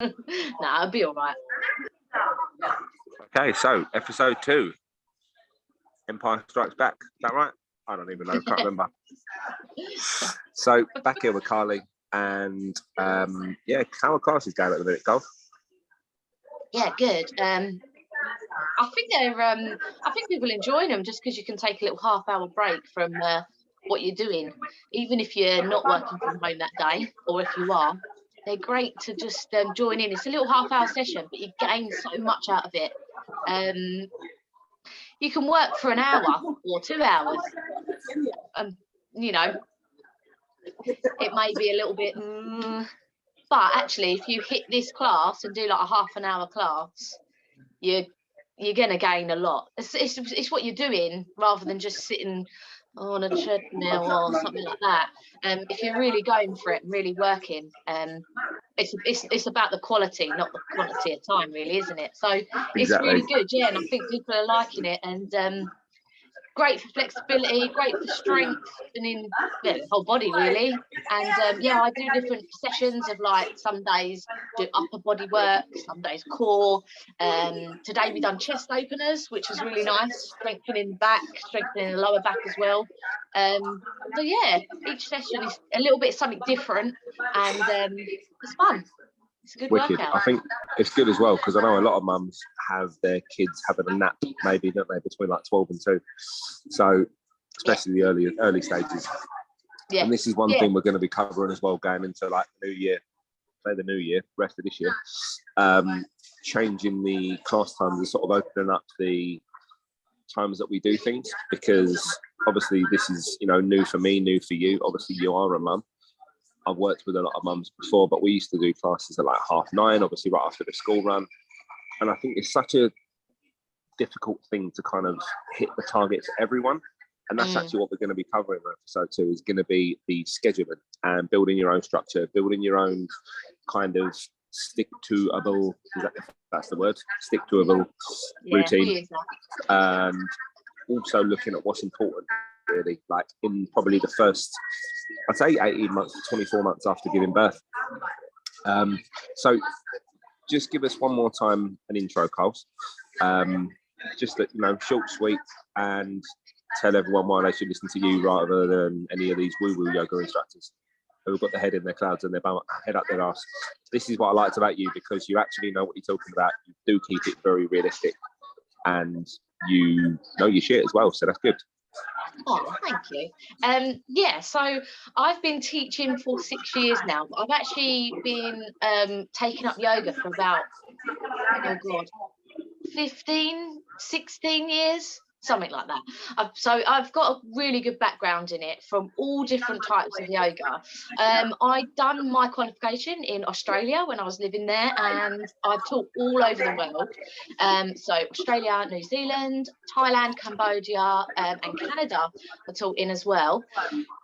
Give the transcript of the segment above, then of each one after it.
Nah, I'll be all right. Okay, so episode 2, Empire Strikes Back. Is that right? I don't even know. Can't remember. So back here with Carly, and yeah, how are classes going at the minute, Golf? Yeah, good. I think they're. I think people enjoy them just because you can take a little half-hour break from what you're doing, even if you're not working from home that day, or if you are. They're great to just join in. It's a little half-hour session, but you gain so much out of it. You can work for an hour or 2 hours, and you know it may be a little bit. But actually, if you hit this class and do like a half an hour class, you're gonna gain a lot. It's what you're doing rather than just sitting on a treadmill or something like that. If you're really going for it and really working, it's about the quality, not the quantity of time, really, isn't it? So it's really good, yeah. And I think people are liking it, and great for flexibility, great for strength, and in the whole body really. And yeah, I do different sessions of like some days do upper body work, some days core. Today we done chest openers, which was really nice, strengthening the back, strengthening the lower back as well. So yeah, each session is a little bit something different, and it's fun. It's a good Wicked. workout. I think it's good as well because I know a lot of mums have their kids having a nap, maybe, don't they, between like 12 and 2. So, especially the early stages. Yeah. And this is one thing we're going to be covering as well, going into like the new year, rest of this year, changing the class times and sort of opening up the times that we do things, because obviously this is, new for me, new for you. Obviously you are a mum. I've worked with a lot of mums before, but we used to do classes at like 9:30, obviously right after the school run. And I think it's such a difficult thing to kind of hit the target for everyone. And that's actually what we're going to be covering in episode 2, is going to be the scheduling and building your own structure, building your own kind of stick-to-able, that's the word, stick-to-able routine. And also looking at what's important, really, like in probably the first, I'd say 18 months to 24 months after giving birth. So just give us one more time an intro, Coles. Just that, short, sweet, and tell everyone why they should listen to you rather than any of these woo-woo yoga instructors who've got their head in their clouds and their head up their arse. This is what I liked about you, because you actually know what you're talking about. You do keep it very realistic, and you know your shit as well, so that's good. Oh, thank you. Yeah, so I've been teaching for 6 years now. I've actually been taking up yoga for about, 15, 16 years, something like that. So I've got a really good background in it from all different types of yoga. I'd done my qualification in Australia when I was living there, and I've taught all over the world. So Australia, New Zealand, Thailand, Cambodia, and Canada I taught in as well.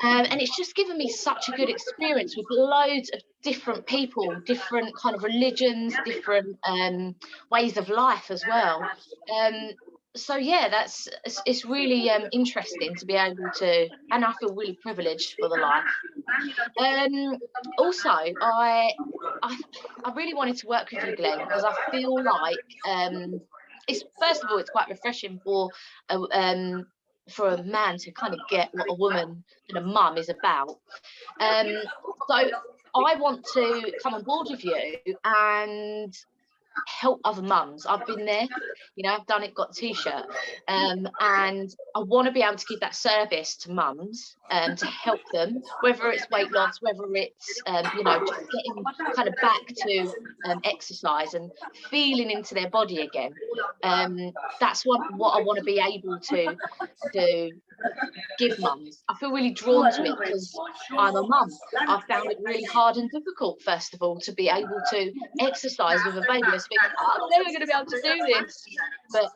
And it's just given me such a good experience with loads of different people, different kind of religions, different ways of life as well. So yeah, it's really interesting to be able to, and I feel really privileged for the life. Also, I really wanted to work with you, Glenn, because I feel like it's, first of all, it's quite refreshing for a man to kind of get what a woman and a mum is about. So I want to come on board with you and help other mums. I've been there, I've done it, got a t-shirt, and I want to be able to give that service to mums to help them, whether it's weight loss, whether it's just getting kind of back to exercise and feeling into their body again. That's what I want to be able to give mums. I feel really drawn to it because I'm a mum. I found it really hard and difficult, first of all, to be able to exercise with a baby. I was thinking, I'm never going to be able to do this, but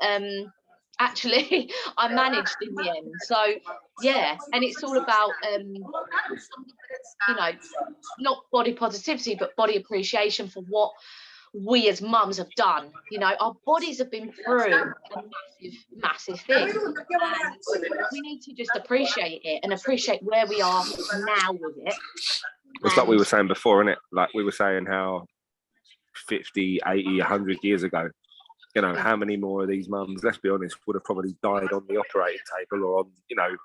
actually I managed in the end. So yeah, and it's all about not body positivity but body appreciation for what we as mums have done. Our bodies have been through a massive thing, and we need to just appreciate it and appreciate where we are now with it. It's like we were saying before, isn't it? Like we were saying how 50, 80, 100 years ago. You know, how many more of these mums, let's be honest, would have probably died on the operating table or on, you know,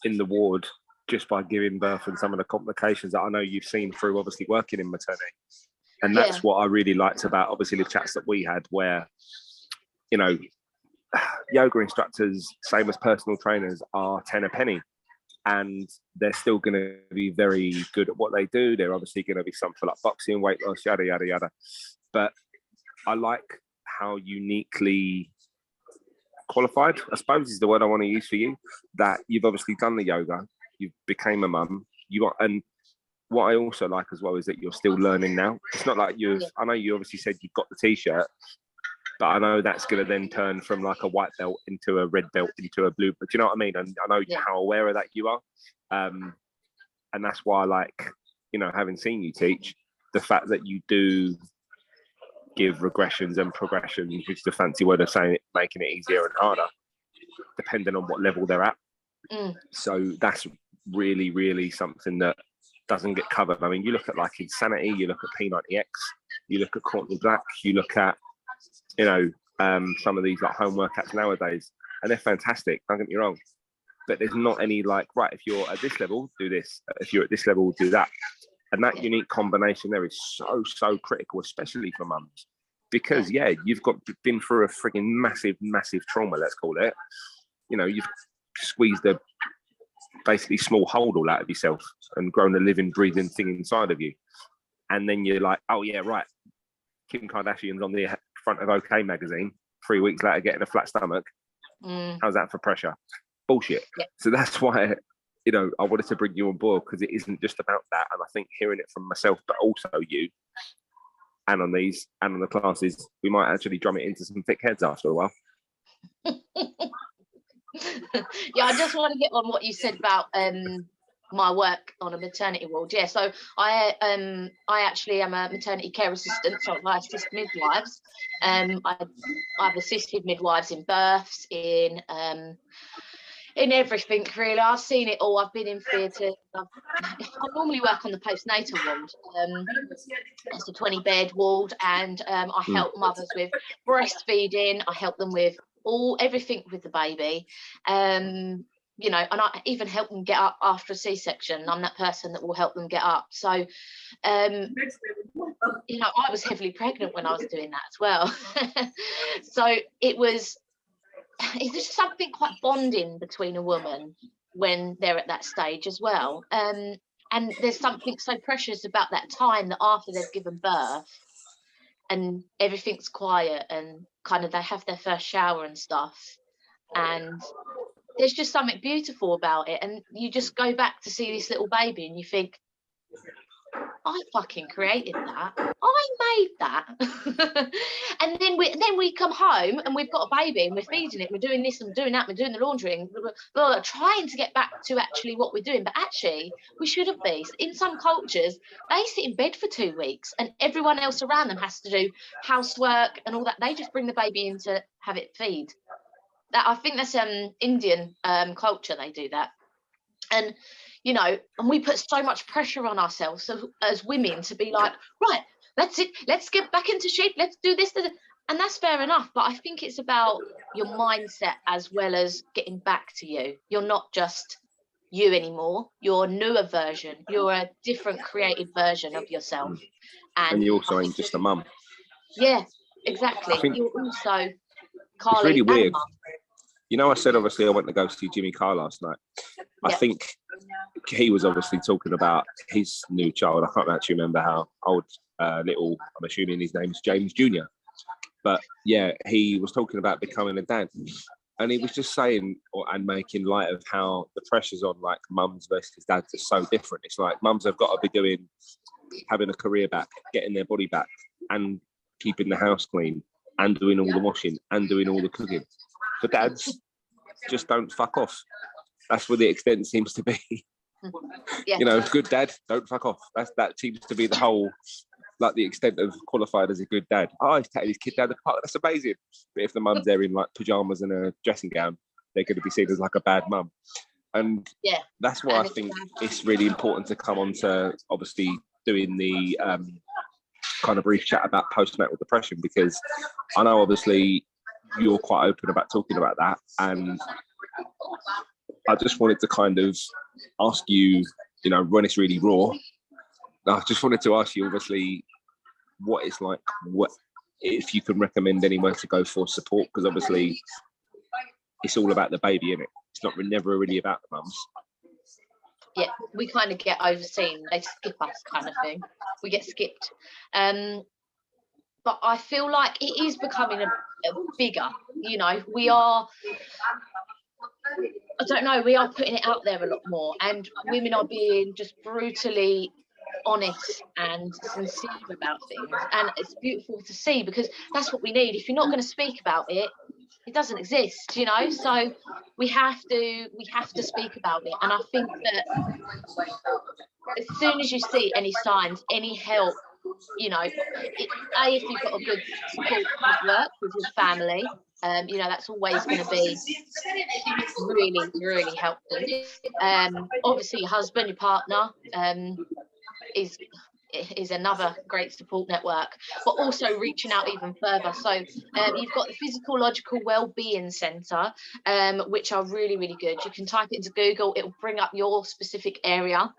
in the ward just by giving birth, and some of the complications that I know you've seen through obviously working in maternity. And that's what I really liked about obviously the chats that we had, where, you know, yoga instructors, same as personal trainers, are 10 a penny. And they're still going to be very good at what they do. They're obviously going to be some for like boxing, weight loss, yada, yada, yada. But I like how uniquely qualified, I suppose is the word I want to use for you, that you've obviously done the yoga, you became a mum, and what I also like as well is that you're still learning now. It's not like I know you obviously said you've got the t-shirt, but I know that's going to then turn from like a white belt into a red belt into a blue. But do you know what I mean? And I know how aware of that you are. And that's why I like, you know, having seen you teach, the fact that you do give regressions and progressions, which is the fancy word of saying it, making it easier and harder, depending on what level they're at. So that's really, really something that doesn't get covered. I mean, you look at like Insanity, you look at P90X, you look at Courtney Black, you look at, you know, some of these like home workouts nowadays, and they're fantastic, don't get me wrong, but there's not any like, right, if you're at this level, do this, if you're at this level, do that. And that unique combination there is so critical, especially for mums, because you've been through a frigging massive trauma, let's call it. You know, you've squeezed a basically small hole all out of yourself and grown a living, breathing thing inside of you. And then you're like, oh yeah, right, Kim Kardashian's on the front of OK magazine 3 weeks later getting a flat stomach. How's that for pressure? Bullshit. So that's why, you know, I wanted to bring you on board, because it isn't just about that. And I think hearing it from myself, but also you, and on these and on the classes, we might actually drum it into some thick heads after a while. I just want to get on what you said about my work on a maternity ward. So I actually am a maternity care assistant, so I assist midwives. I've assisted midwives in births, in everything really. I've seen it all. I've been in theatre. I normally work on the postnatal ward. It's a 20-bed ward, and I help mothers with breastfeeding. I help them with everything with the baby. You know, and I even help them get up after a C-section. I'm that person that will help them get up. So, you know, I was heavily pregnant when I was doing that as well. So it's just something quite bonding between a woman when they're at that stage as well. And there's something so precious about that time, that after they've given birth and everything's quiet and kind of they have their first shower and stuff, and there's just something beautiful about it. And you just go back to see this little baby and you think, I fucking created that. I made that. And then we come home and we've got a baby and we're feeding it, we're doing this and doing that, we're doing the laundry, and we're trying to get back to actually what we're doing. But actually, we shouldn't be. In some cultures, they sit in bed for 2 weeks and everyone else around them has to do housework and all that. They just bring the baby in to have it feed. I think that's Indian culture, they do that. And, you know, and we put so much pressure on ourselves as women to be like, right, that's it, let's get back into shape, let's do this. And that's fair enough. But I think it's about your mindset as well as getting back to you. You're not just you anymore. You're a newer version. You're a different creative version of yourself. And you also ain't just a mum. Yeah, exactly. You're also Carly. It's really weird. You know, I said obviously I went to go see Jimmy Carr last night. I think he was obviously talking about his new child. I can't actually remember how old, little, I'm assuming his name's James Jr. But yeah, he was talking about becoming a dad. And he was just saying and making light of how the pressures on like mums versus dads are so different. It's like mums have got to be having a career back, getting their body back, and keeping the house clean, and doing all the washing, and doing all the cooking. For dads, just don't fuck off. That's where the extent seems to be. You know, good dad, don't fuck off. That seems to be the whole, like the extent of qualified as a good dad. Oh, he's taking his kid down the park. That's amazing. But if the mum's there in like pajamas and a dressing gown, they're going to be seen as like a bad mum. And that's why I think it's really important to come on to obviously doing the kind of brief chat about postnatal depression, because I know obviously you're quite open about talking about that, and I just wanted to kind of ask you, you know, when it's really raw, I just wanted to ask you, obviously, what it's like, what if you can recommend anywhere to go for support, because obviously it's all about the baby, innit? It's not never really about the mums. Yeah, we kind of get overseen. They skip us, kind of thing. We get skipped. But I feel like it is becoming a bigger. You know, we are. I don't know. We are putting it out there a lot more, and women are being just brutally honest and sincere about things, and it's beautiful to see, because that's what we need. If you're not going to speak about it, it doesn't exist, you know. So we have to speak about it, and I think that as soon as you see any signs, any help, you know, if you've got a good support network with your family, you know, that's always going to be really, really helpful. Obviously your husband, your partner, is another great support network, but also reaching out even further. So you've got the Physiological Wellbeing Centre, which are really, really good. You can type it into Google, it will bring up your specific area.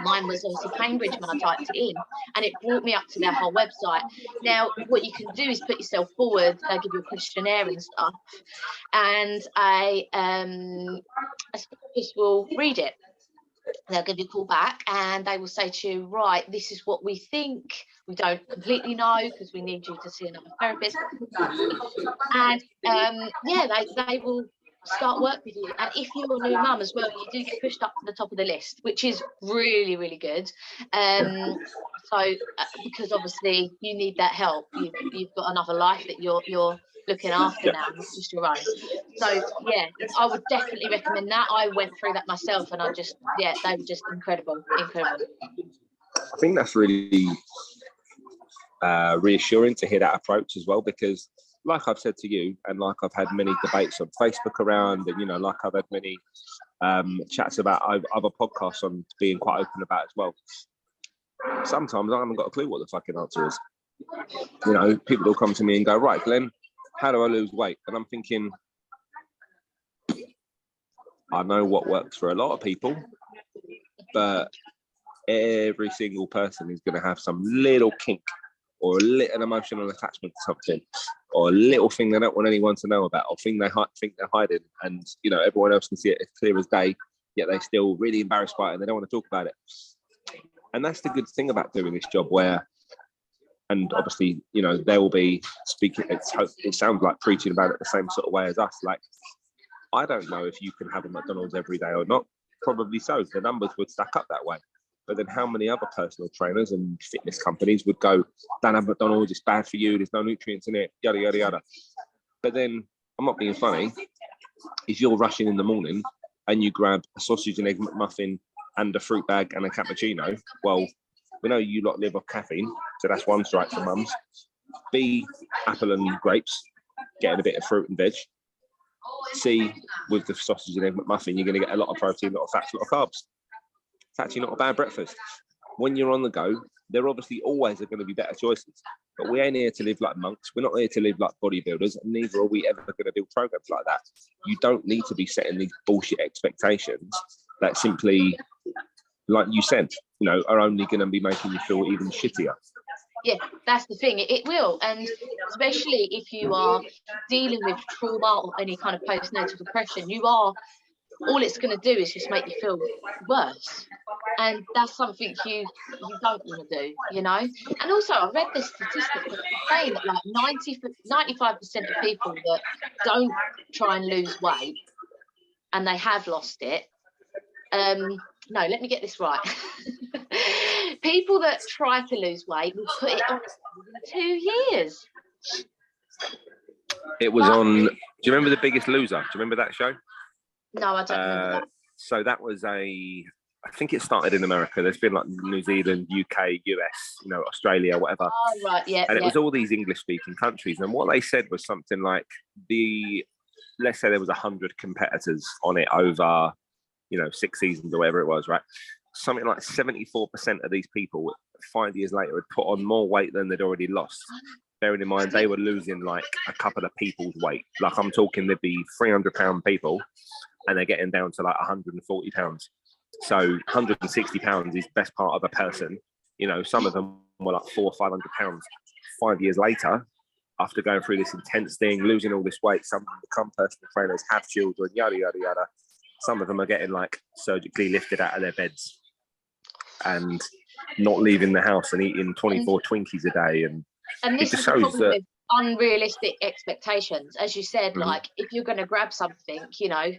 Mine was obviously Cambridge when I typed it in, and it brought me up to their whole website. Now what you can do is put yourself forward, give you a questionnaire and stuff, and a specialist will read it. They'll give you a call back and they will say to you, right, this is what we think. We don't completely know because we need you to see another therapist. And yeah, they will start work with you. And if you're a new mum as well, you do get pushed up to the top of the list, which is really, really good. So because obviously you need that help. You've got another life that you're looking after now, not just your own. So yeah, I would definitely recommend that. I went through that myself, and they were just incredible. I think that's really reassuring to hear that approach as well, because like I've said to you, and like I've had many debates on Facebook around, and you know, like I've had many chats about other podcasts on being quite open about as well. Sometimes I haven't got a clue what the fucking answer is. You know, people will come to me and go, right, Glenn, how do I lose weight? And I'm thinking, I know what works for a lot of people, but every single person is going to have some little kink or an emotional attachment to something, or a little thing they don't want anyone to know about, or thing they think they're hiding. And, you know, everyone else can see it as clear as day, yet they're still really embarrassed by it and they don't want to talk about it. And that's the good thing about doing this job, where, and obviously, you know, they will be speaking, it sounds like preaching about it the same sort of way as us. Like, I don't know if you can have a McDonald's every day or not. Probably so. The numbers would stack up that way. But then how many other personal trainers and fitness companies would go, don't have McDonald's, it's bad for you, there's no nutrients in it, yada, yada, yada. But then, I'm not being funny, if you're rushing in the morning and you grab a sausage and egg McMuffin and a fruit bag and a cappuccino, well, we know you lot live off caffeine, so that's one strike for mums. B, apple and grapes, getting a bit of fruit and veg. C, with the sausage and egg McMuffin, you're going to get a lot of protein, a lot of fats, a lot of carbs. It's actually not a bad breakfast. When you're on the go, there obviously always are going to be better choices. But we ain't here to live like monks. We're not here to live like bodybuilders, and neither are we ever going to build programs like that. You don't need to be setting these bullshit expectations that simply, like you said, you know, are only going to be making you feel even shittier. Yeah, that's the thing. It will, and especially if you are dealing with trauma or any kind of postnatal depression, all it's going to do is just make you feel worse, and that's something you don't want to do, you know. And also, I read this statistic saying that like 95% of people that don't try and lose weight and they have lost it. No, let me get this right. People that try to lose weight will put it on in 2 years. It was on. Do you remember The Biggest Loser? Do you remember that show? No, I don't remember that. So that was I think it started in America. There's been like New Zealand, UK, US, you know, Australia, whatever. Oh, right, yeah. And it was all these English-speaking countries. And what they said was something like let's say there was 100 competitors on it over, you know, 6 seasons or whatever it was, right? Something like 74% of these people 5 years later had put on more weight than they'd already lost. Bearing in mind, they were losing like a couple of people's weight. Like I'm talking, there'd be 300-pound people and they're getting down to like 140 pounds. So 160 pounds is best part of a person. You know, some of them were like 400 or 500 pounds. 5 years later, after going through this intense thing, losing all this weight, some of them become personal trainers, have children, yada, yada, yada. Some of them are getting like surgically lifted out of their beds and not leaving the house and eating 24 Twinkies a day. And this it is just the shows problem that with unrealistic expectations. As you said, like if you're going to grab something, you know,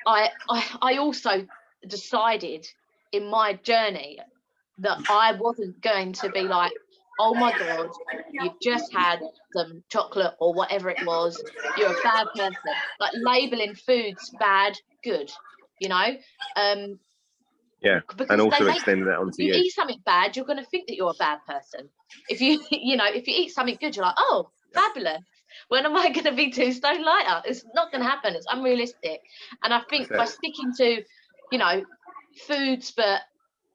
I also decided in my journey that I wasn't going to be like, oh my God, you've just had some chocolate or whatever it was, you're a bad person. Like labeling foods bad, good, you know? Yeah, and also extending that onto you. If you eat something bad, you're going to think that you're a bad person. If you, you know, if you eat something good, you're like, oh, fabulous. When am I going to be 2 stone lighter? It's not going to happen. It's unrealistic. And I think by sticking to, you know, foods, but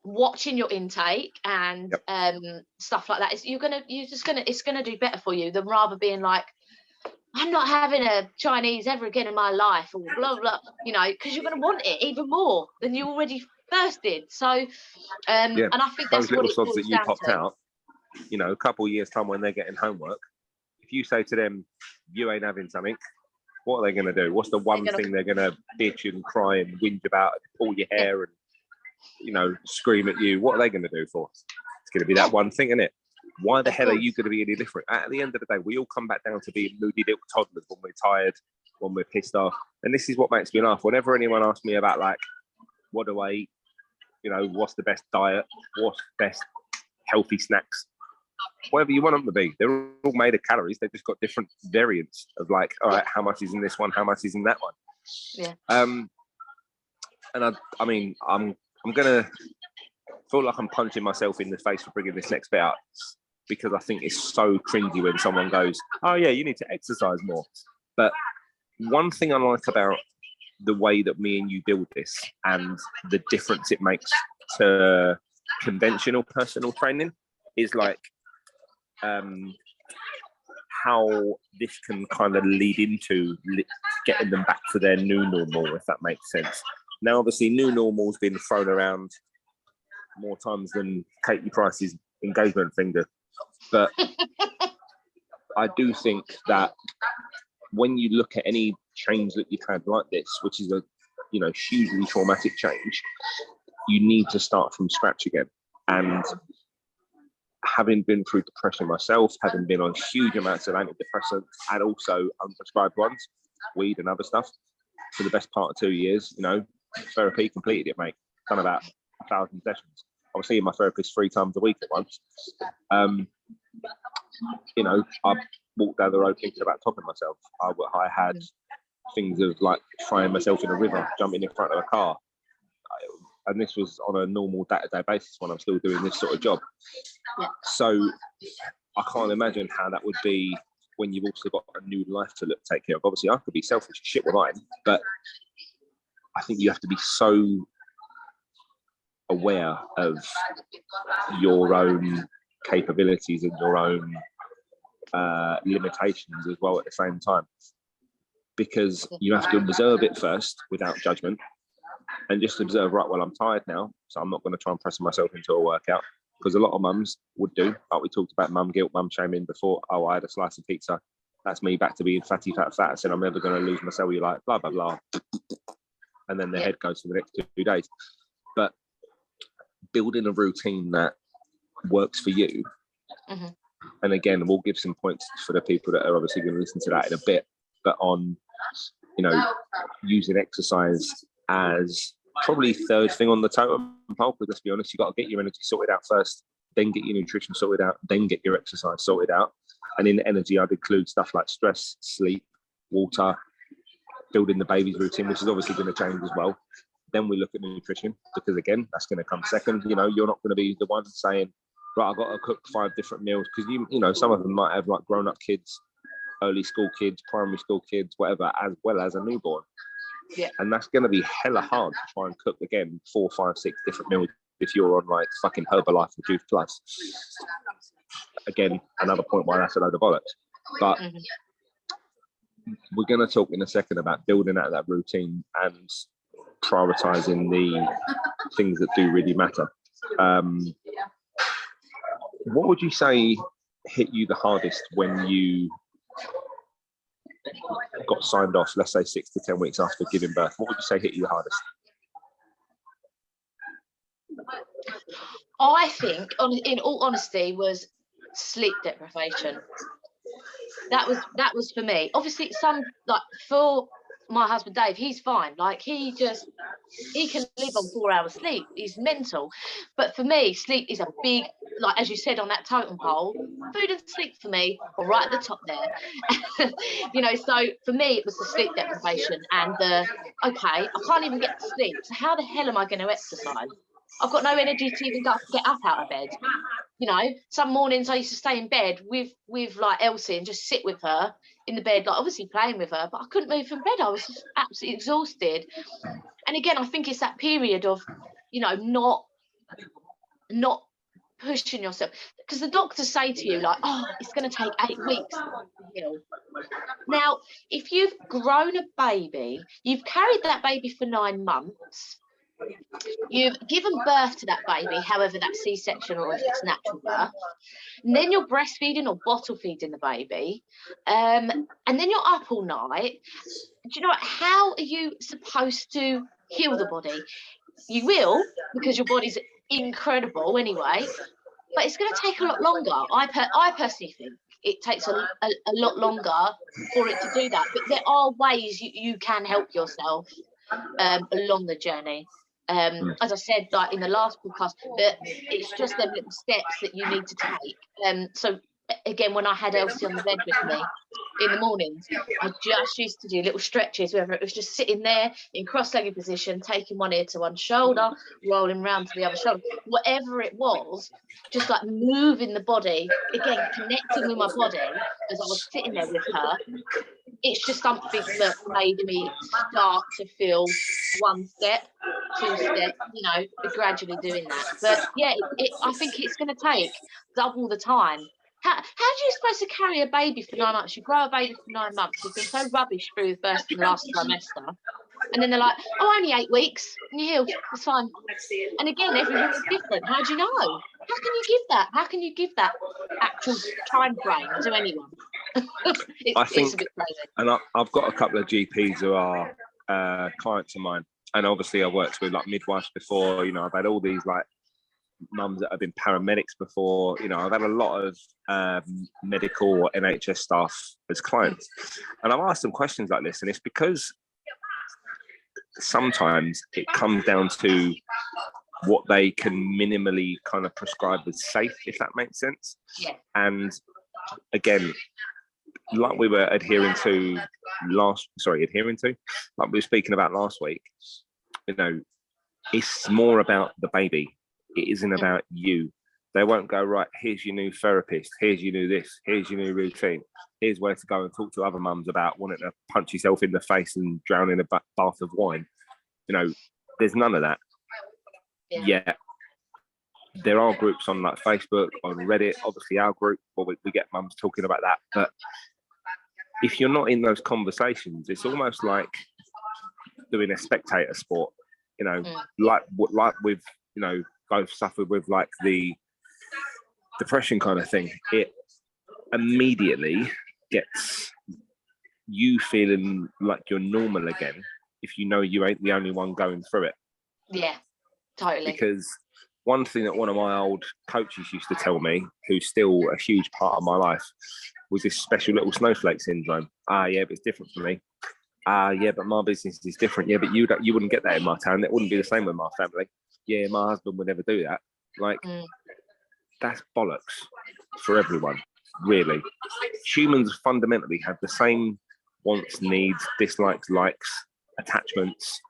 watching your intake and stuff like that, it's gonna do better for you than rather being like, I'm not having a Chinese ever again in my life, or blah blah, you know, because you're gonna want it even more than you already first did. So and I think that's those little what it sods boils that you down popped to. out, you know, a couple of years time when they're getting homework, if you say to them, you ain't having something, what are they going to do? What's the one thing they're going to bitch and cry and whinge about and pull your hair and, you know, scream at you? What are they going to do for? It's going to be that one thing, isn't it? Why the hell are you going to be any different? At the end of the day, we all come back down to being moody little toddlers when we're tired, when we're pissed off. And this is what makes me laugh. Whenever anyone asks me about, like, what do I eat? You know, what's the best diet? What's the best healthy snacks? Whatever you want them to be. They're all made of calories. They've just got different variants of like, all right, how much is in this one? How much is in that one? Yeah. And I mean, I'm gonna feel like I'm punching myself in the face for bringing this next bit up because I think it's so cringy when someone goes, oh yeah, you need to exercise more. But one thing I like about the way that me and you build this and the difference it makes to conventional personal training is like how this can kind of lead into getting them back to their new normal, if that makes sense. Now, obviously, new normal's been thrown around more times than Katie Price's engagement finger. But I do think that when you look at any change that you've had like this, which is a, you know, hugely traumatic change, you need to start from scratch again. And having been through depression myself, having been on huge amounts of antidepressants and also unprescribed ones, weed and other stuff, for the best part of 2 years, you know, therapy completed it, mate. Done about 1,000 sessions. I was seeing my therapist 3 times a week at once. You know, I walked down the road thinking about topping myself. I had things of like throwing myself in a river, jumping in front of a car. And this was on a normal day-to-day basis when I'm still doing this sort of job. Yeah. So I can't imagine how that would be when you've also got a new life to take care of. Obviously, I could be selfish as shit with mine, but I think you have to be so aware of your own capabilities and your own limitations as well at the same time, because you have to observe it first without judgment and just observe, right, well, I'm tired now, so I'm not going to try and press myself into a workout, because a lot of mums would do, like we talked about mum guilt, mum shaming before. Oh, I had a slice of pizza, that's me back to being fatty fat I said I'm never going to lose my cellulite, blah blah blah, and then their head goes for the next 2 days. But building a routine that works for you, and again, we'll give some points for the people that are obviously going to listen to that in a bit, but on, you know, using exercise as probably third thing on the totem pole, because let's be honest, you've got to get your energy sorted out first, then get your nutrition sorted out, then get your exercise sorted out. And in energy, I'd include stuff like stress, sleep, water, building the baby's routine, which is obviously going to change as well. Then we look at nutrition, because again, that's going to come second. You know, you're not going to be the one saying, right, I've got to cook 5 different meals, because you know, some of them might have like grown-up kids, early school kids, primary school kids, whatever, as well as a newborn. Yeah. And that's going to be hella hard to try and cook again 4, 5, 6 different meals if you're on like fucking Herbalife or Juice Plus. Again, another point why that's a load of bollocks. But we're going to talk in a second about building out that routine and prioritizing the things that do really matter. What would you say hit you the hardest when you got signed off, let's say 6 to 10 weeks after giving birth? What would you say hit you the hardest? I think, in all honesty, was sleep deprivation. That was for me. Obviously, like for my husband Dave, he's fine. Like he can live on 4 hours sleep. He's mental. But for me, sleep is a big, like as you said on that totem pole, food and sleep for me are right at the top there. You know, so for me it was the sleep deprivation and the okay, I can't even get to sleep. So how the hell am I going to exercise? I've got no energy to even get up out of bed. You know, some mornings I used to stay in bed with like Elsie and just sit with her in the bed, like obviously playing with her, but I couldn't move from bed. I was just absolutely exhausted. And again, I think it's that period of, you know, not pushing yourself, because the doctors say to you like, oh, it's going to take 8 weeks to heal. Now, if you've grown a baby, you've carried that baby for 9 months, you've given birth to that baby, however that's C-section or if it's natural birth, and then you're breastfeeding or bottle feeding the baby, and then you're up all night. Do you know what? How are you supposed to heal the body? You will, because your body's incredible anyway, but it's going to take a lot longer. I personally think it takes a lot longer for it to do that, but there are ways you can help yourself along the journey. As I said, like in the last podcast, that it's just them little steps that you need to take. So again, when I had Elsie on the bed with me in the mornings, I just used to do little stretches, whether it was just sitting there in cross-legged position, taking one ear to one shoulder, rolling round to the other shoulder, whatever it was, just like moving the body, again, connecting with my body as I was sitting there with her. It's just something that made me start to feel 1 step, 2 steps, you know, gradually doing that. But yeah, I think it's going to take double the time. How do you supposed to carry a baby for 9 months? You grow a baby for 9 months. You've been so rubbish through the first and last trimester. And then they're like, oh, only 8 weeks. And you heal. It's fine. And again, every woman's different. How do you know? How can you give that? How can you give that actual time frame to anyone? It's a bit crazy. And I've got a couple of GPs who are clients of mine. And obviously I worked with like midwives before. You know, I've had all these like mums that have been paramedics before. You know, I've had a lot of medical or NHS staff as clients. And I've asked them questions like this. And it's because sometimes it comes down to what they can minimally kind of prescribe as safe, if that makes sense. Yeah. And again, like we were like we were speaking about last week, you know, it's more about the baby. It isn't about you. They won't go, right, here's your new therapist, here's your new this, here's your new routine, here's where to go and talk to other mums about wanting to punch yourself in the face and drown in a bath of wine. You know, there's none of that. Yeah. There are groups on like Facebook, on Reddit, obviously our group, where we get mums talking about that. But if you're not in those conversations, it's almost like doing a spectator sport, you know, like we've, you know, both suffered with like the depression kind of thing. It immediately gets you feeling like you're normal again if you know you ain't the only one going through it. Yeah, totally. Because one thing that one of my old coaches used to tell me, who's still a huge part of my life, was this special little snowflake syndrome. Yeah, but it's different for me. Yeah, but my business is different. Yeah, but you wouldn't get that in my town. It wouldn't be the same with my family. Yeah, my husband would never do that. Like, that's bollocks for everyone, really. Humans fundamentally have the same wants, needs, dislikes, likes, attachments.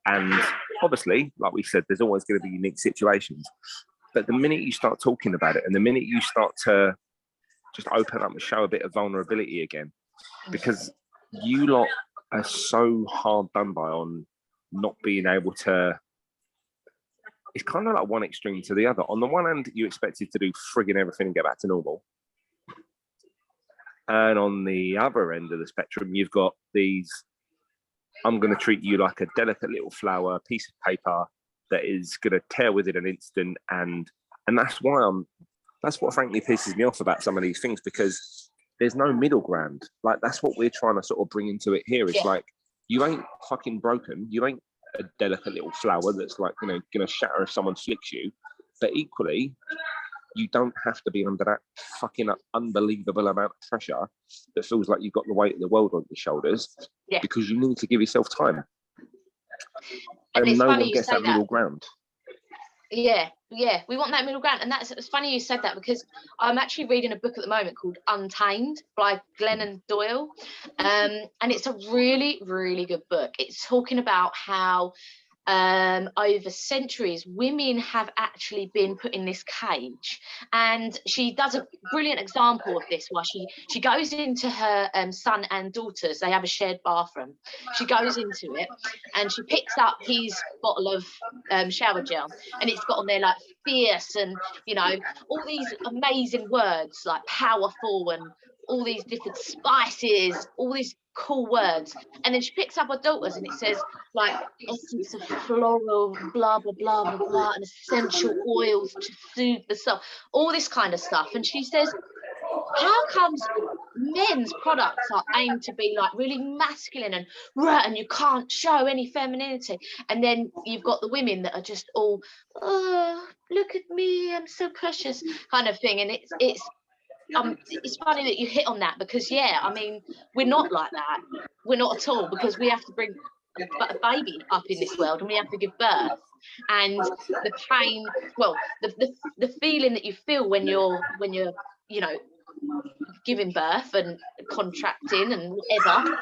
And obviously, like we said, there's always going to be unique situations. But the minute you start talking about it and the minute you start to just open up and show a bit of vulnerability again, because you lot are so hard done by on not being able to it's kind of like one extreme to the other. On the one hand, you expected to do frigging everything and get back to normal. And on the other end of the spectrum, you've got these, I'm going to treat you like a delicate little flower, piece of paper that is going to tear within an instant. And that's what frankly pisses me off about some of these things, because there's no middle ground. Like, that's what we're trying to sort of bring into it here. It's like, you ain't fucking broken. You ain't a delicate little flower that's like, going to shatter if someone flicks you. But equally, you don't have to be under that fucking unbelievable amount of pressure that feels like you've got the weight of the world on your shoulders, because you need to give yourself time. And no one gets that middle ground. Yeah, we want that middle ground. And it's funny you said that, because I'm actually reading a book at the moment called Untamed by Glennon Doyle. And it's a really, really good book. It's talking about how over centuries women have actually been put in this cage, and she does a brilliant example of this while she goes into her son and daughters, they have a shared bathroom, she goes into it and she picks up his bottle of shower gel, and it's got on there like fierce and, you know, all these amazing words like powerful and all these different spices, all these cool words. And then she picks up her daughters and it says like essence of floral, blah blah blah blah blah, and essential oils to soothe the soul, all this kind of stuff. And she says, how comes men's products are aimed to be like really masculine and you can't show any femininity, and then you've got the women that are just all, oh, look at me, I'm so precious kind of thing. And it's funny that you hit on that, because I mean, we're not like that. We're not at all, because we have to bring a baby up in this world and we have to give birth. And the pain, well, the feeling that you feel when you're you know, giving birth and contracting and whatever,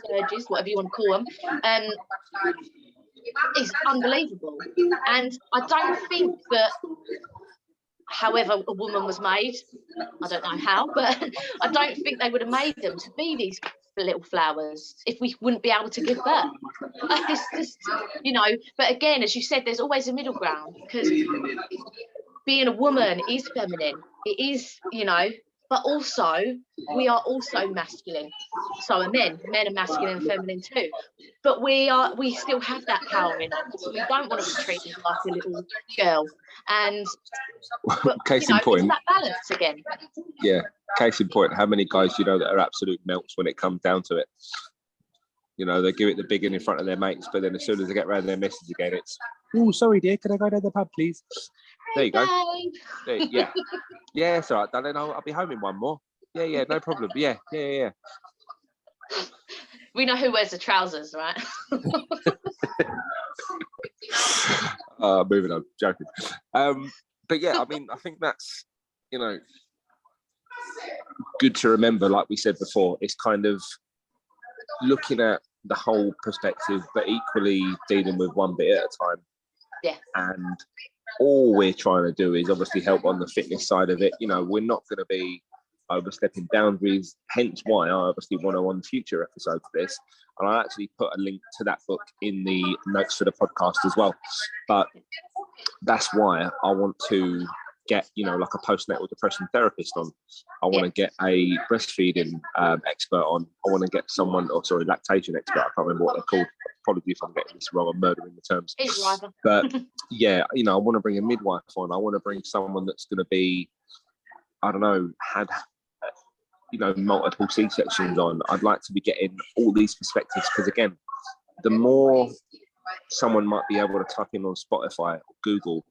surges, whatever you want to call them, is unbelievable. And I don't think that, however a woman was made, I don't know how, but I don't think they would have made them to be these little flowers if we wouldn't be able to give birth. It's just, you know, but again, as you said, there's always a middle ground, because being a woman is feminine. It is, you know, but also we are also masculine. So are men. Men are masculine and feminine too. But we still have that power in us. We don't want to be treated like a little girl. And case in point, it's that balance again. Yeah, case in point, how many guys you know that are absolute melts when it comes down to it? You know, they give it the big in front of their mates, but then as soon as they get round their missus again, it's, oh, sorry dear, can I go down the pub, please? There you go. Yeah. Yeah, it's all right, darling. I'll be home in one more. Yeah, no problem. Yeah. We know who wears the trousers, right? Moving on, joking. But yeah, I mean, I think that's, you know, good to remember. Like we said before, it's kind of looking at the whole perspective, but equally dealing with one bit at a time. Yeah. And all we're trying to do is obviously help on the fitness side of it. You know, we're not going to be overstepping boundaries, hence why I obviously want to, on future episodes of this, and I actually put a link to that book in the notes for the podcast as well. But that's why I want to get, you know, like a postnatal depression therapist on. I want to get a breastfeeding expert on. I want to get someone, lactation expert. I can't remember what they're called. Apologies if I'm getting this wrong. I'm murdering the terms. But yeah, you know, I want to bring a midwife on. I want to bring someone that's going to be, I don't know, had, you know, multiple C-sections on. I'd like to be getting all these perspectives, because again, the more someone might be able to type in on Spotify or Google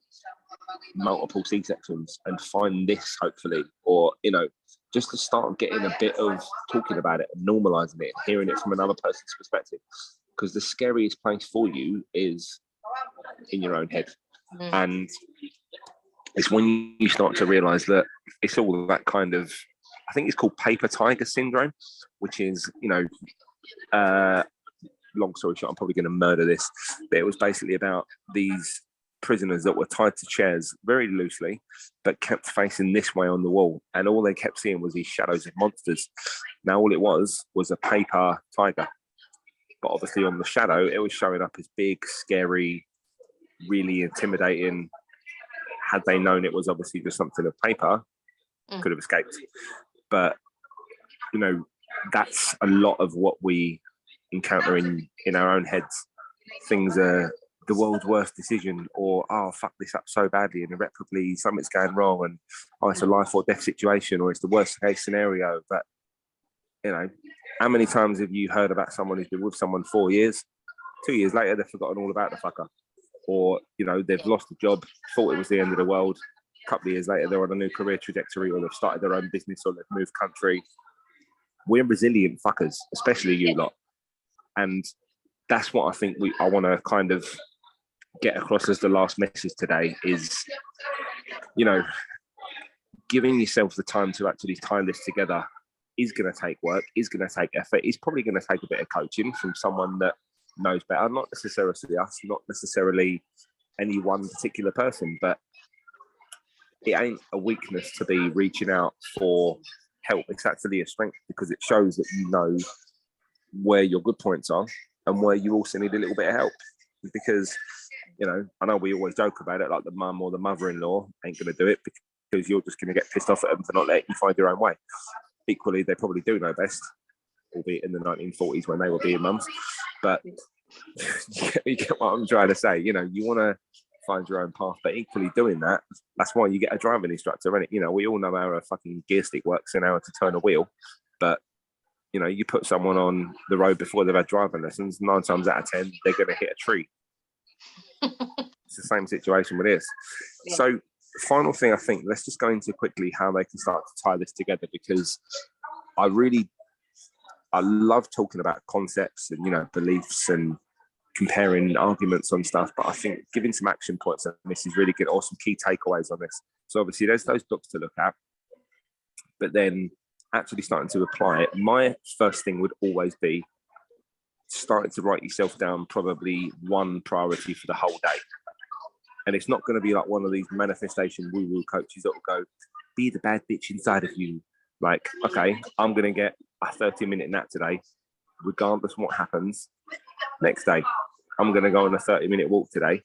multiple C-sections and find this, hopefully, or, you know, just to start getting a bit of talking about it and normalizing it, hearing it from another person's perspective, because the scariest place for you is in your own head. And it's when you start to realize that it's all that kind of, I think it's called paper tiger syndrome, which is, you know, long story short, I'm probably going to murder this, but it was basically about these prisoners that were tied to chairs very loosely, but kept facing this way on the wall, and all they kept seeing was these shadows of monsters. Now all it was a paper tiger, but obviously on the shadow it was showing up as big, scary, really intimidating. Had they known it was obviously just something of paper, could have escaped. But, you know, that's a lot of what we encounter in our own heads. Things are the world's worst decision, or, oh, fuck this up so badly and irreparably, something's going wrong, and, oh, it's a life or death situation, or it's the worst case scenario. But, you know, how many times have you heard about someone who's been with someone 4 years, 2 years later, they've forgotten all about the fucker? Or, you know, they've lost a job, thought it was the end of the world. A couple of years later, they're on a new career trajectory, or they've started their own business, or they've moved country. We're resilient fuckers, especially you lot. And that's what I think I want to kind of get across as the last message today is, you know, giving yourself the time to actually tie this together is going to take work, is going to take effort, is probably going to take a bit of coaching from someone that knows better, not necessarily us, not necessarily any one particular person, but it ain't a weakness to be reaching out for help. It's actually a strength, because it shows that you know where your good points are and where you also need a little bit of help. Because, you know, I know we always joke about it, like the mum or the mother-in-law ain't going to do it because you're just going to get pissed off at them for not letting you find your own way. Equally, they probably do know best, albeit in the 1940s when they were being mums. But you get what I'm trying to say. You know, you want to find your own path, but equally doing that, that's why you get a driving instructor, innit? You know, we all know how a fucking gear stick works and how to turn a wheel, but, you know, you put someone on the road before they've had driving lessons, 9 times out of 10, they're going to hit a tree. It's the same situation with this. Yeah. So, final thing, I think, let's just go into quickly how they can start to tie this together, because I love talking about concepts and, you know, beliefs and comparing arguments on stuff, but I think giving some action points on this is really good, or some key takeaways on this. So obviously there's those books to look at, but then actually starting to apply it. My first thing would always be starting to write yourself down probably one priority for the whole day. And it's not going to be like one of these manifestation woo-woo coaches that will go, be the bad bitch inside of you. Like, okay, I'm going to get a 30-minute nap today, regardless what happens. Next day, I'm going to go on a 30-minute walk today,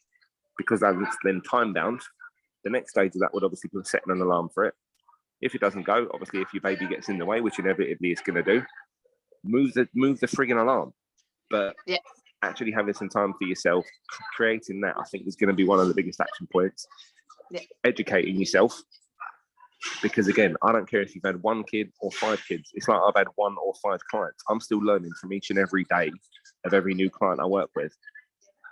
because that's then time bound. The next stage of that would obviously be setting an alarm for it. If it doesn't go, obviously, if your baby gets in the way, which inevitably it's going to do, move the frigging alarm. But actually having some time for yourself, creating that, I think is going to be one of the biggest action points. Educating yourself. Because again, I don't care if you've had 1 kid or 5 kids. It's like I've had 1 or 5 clients. I'm still learning from each and every day of every new client I work with.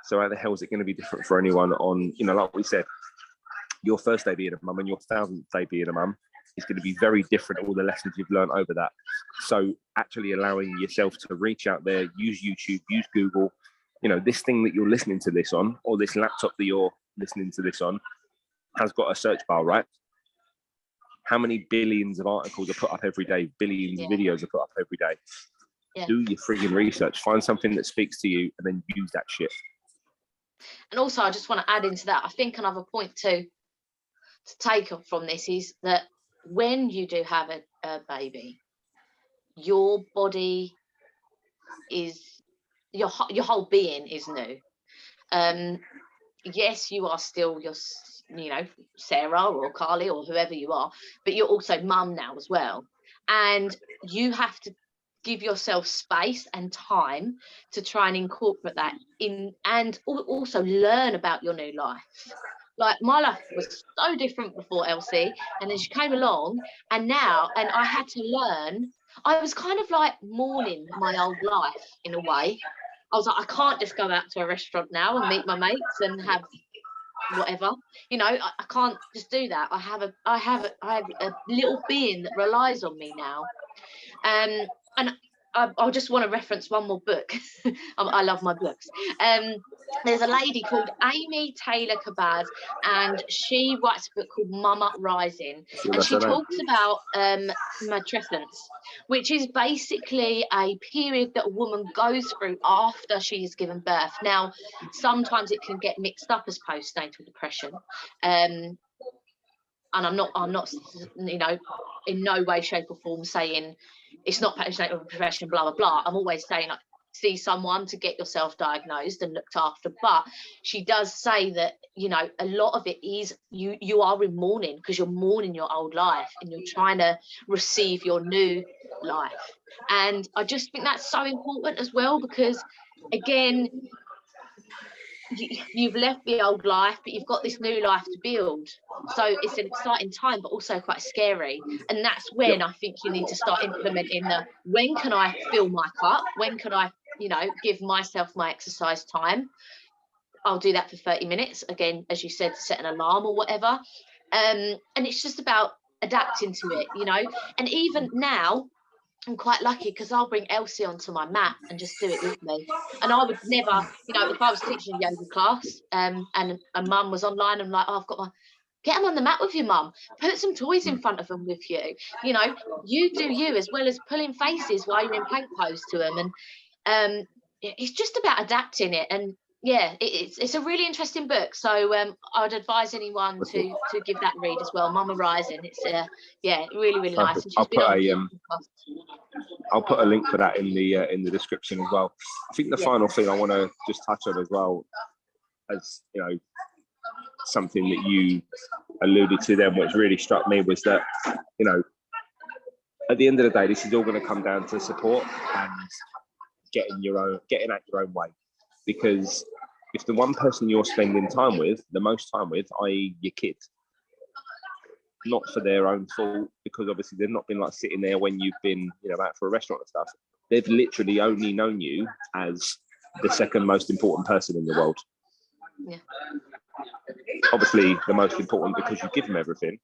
So how the hell is it going to be different for anyone on, you know, like we said, your first day being a mum and your 1000th day being a mum is going to be very different, all the lessons you've learned over that. So actually allowing yourself to reach out there, use YouTube, use Google, you know, this thing that you're listening to this on, or this laptop that you're listening to this on, has got a search bar, right? How many billions of articles are put up every day? Billions of videos are put up every day. Do your frigging research. Find something that speaks to you and then use that shit. And also, I just want to add into that, I think another point to take off from this is that when you do have a baby, your body is, your whole being is new. Yes, you are still your, you know, Sarah or Carly or whoever you are, but you're also mum now as well. And you have to give yourself space and time to try and incorporate that in, and also learn about your new life. Like, my life was so different before Elsie, and then she came along, and I had to learn. I was kind of like mourning my old life in a way. I was like, I can't just go out to a restaurant now and meet my mates and have whatever, you know. I can't just do that. I have a little being that relies on me now. And I just want to reference one more book. I love my books. There's a lady called Amy Taylor Kabaz, and she writes a book called Mama Rising, and she talks about matrescence, which is basically a period that a woman goes through after she has given birth. Now, sometimes it can get mixed up as postnatal depression, and I'm not, you know, in no way, shape or form saying it's not postnatal depression, blah blah blah. I'm always saying, like, see someone to get yourself diagnosed and looked after. But she does say that, you know, a lot of it is you are in mourning, because you're mourning your old life and you're trying to receive your new life. And I just think that's so important as well, because again, you've left the old life, but you've got this new life to build. So it's an exciting time, but also quite scary. And that's when I think you need to start implementing when can I fill my cup? When can I, you know, give myself my exercise time? I'll do that for 30 minutes. Again, as you said, set an alarm or whatever. And it's just about adapting to it, you know. And even now, I'm quite lucky because I'll bring Elsie onto my mat and just do it with me. And I would never, you know, if I was teaching a yoga class and a mum was online, I'm like, oh, I've got my, get them on the mat with your mum. Put some toys in front of them with you. You know, you do you, as well as pulling faces while you're in plank pose to them. And it's just about adapting it. And yeah, it's a really interesting book. So I would advise anyone to give that a read as well. Mama Rising. It's really nice. And she's been on I'll put a link for that in the description as well. I think the final thing I want to just touch on as well, as you know, something that you alluded to then, which really struck me, was that, you know, at the end of the day, this is all going to come down to support and getting at your own way. Because if the one person you're spending time with, the most time with, i.e. your kid, not for their own fault, because obviously they've not been like sitting there when you've been, you know, out for a restaurant and stuff. They've literally only known you as the second most important person in the world. Yeah. Obviously the most important because you give them everything,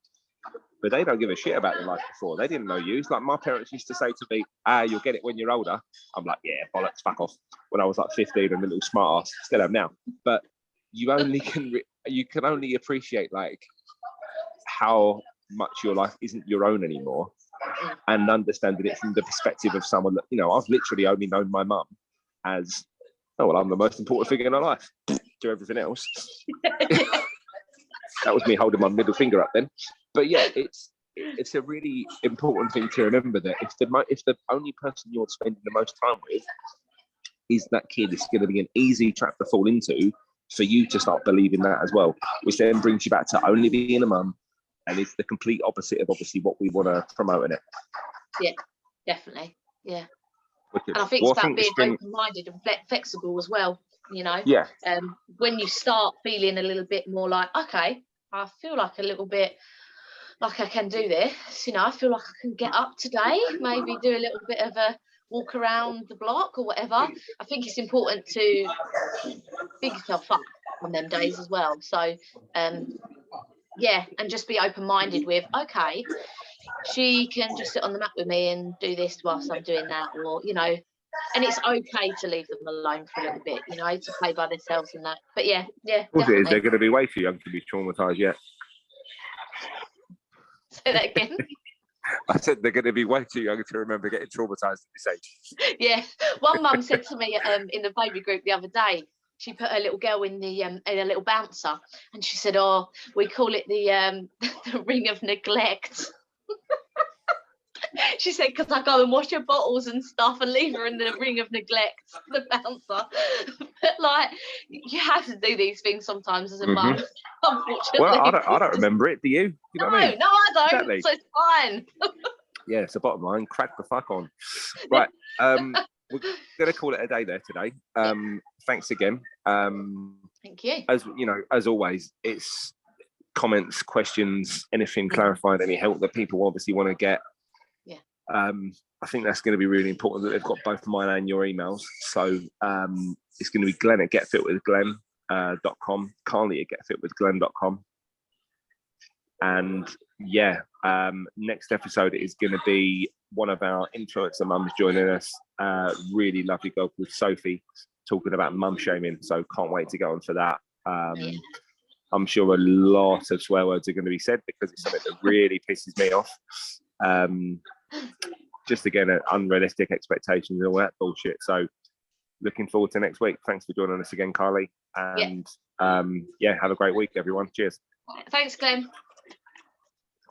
but they don't give a shit about the life before. They didn't know you. It's like my parents used to say to me, you'll get it when you're older. I'm like, yeah, bollocks, fuck off. When I was like 15 and a little smart ass, still am now. But you only you can only appreciate like how much your life isn't your own anymore, and understanding it from the perspective of someone that, you know, I've literally only known my mum as, oh, well, I'm the most important figure in her life to everything else. That was me holding my middle finger up then. But yeah, it's a really important thing to remember that if the only person you're spending the most time with is that kid, it's going to be an easy trap to fall into for you to start believing that as well, which then brings you back to only being a mum, and it's the complete opposite of obviously what we want to promote in it. Yeah, definitely. Yeah. Wicked. And I think it's about being open-minded and flexible as well, you know. Yeah. When you start feeling a little bit more like, okay, I feel like a little bit like I can do this, you know, I feel like I can get up today, maybe do a little bit of a walk around the block or whatever. I think it's important to big yourself up on them days as well. So yeah, and just be open-minded with, okay, she can just sit on the mat with me and do this whilst I'm doing that, or, you know, and it's okay to leave them alone for a little bit, you know, to play by themselves and that. But yeah, definitely. They're going to be way too young to be traumatized yet. Say that again. I said they're going to be way too young to remember getting traumatized at this age. Yeah, one mum said to me in the baby group the other day, she put her little girl in a little bouncer, and she said, "Oh, we call it the ring of neglect." She said, because I go and wash her bottles and stuff and leave her in the ring of neglect, the bouncer. But like, you have to do these things sometimes as a mum, unfortunately. Well, I don't remember it. Do you? You know what I mean? No, I don't. Exactly. So it's fine. Yeah, it's the bottom line. Crack the fuck on. Right. We're going to call it a day there today. Thanks again. Thank you. As you know, as always, it's comments, questions, anything clarified, any help that people obviously want to get. Yeah. I think that's going to be really important that they've got both mine and your emails. So it's going to be Glenn at getfitwithglenn.com, Carly at getfitwithglenn.com. And yeah, next episode is going to be one of our influencer mums joining us. Really lovely girl called Sophie, talking about mum shaming. So can't wait to go on for that. I'm sure a lot of swear words are going to be said because it's something that really pisses me off. Just again, unrealistic expectations and all that bullshit. So looking forward to next week. Thanks for joining us again, Carly. And have a great week, everyone. Cheers. Thanks, Glenn.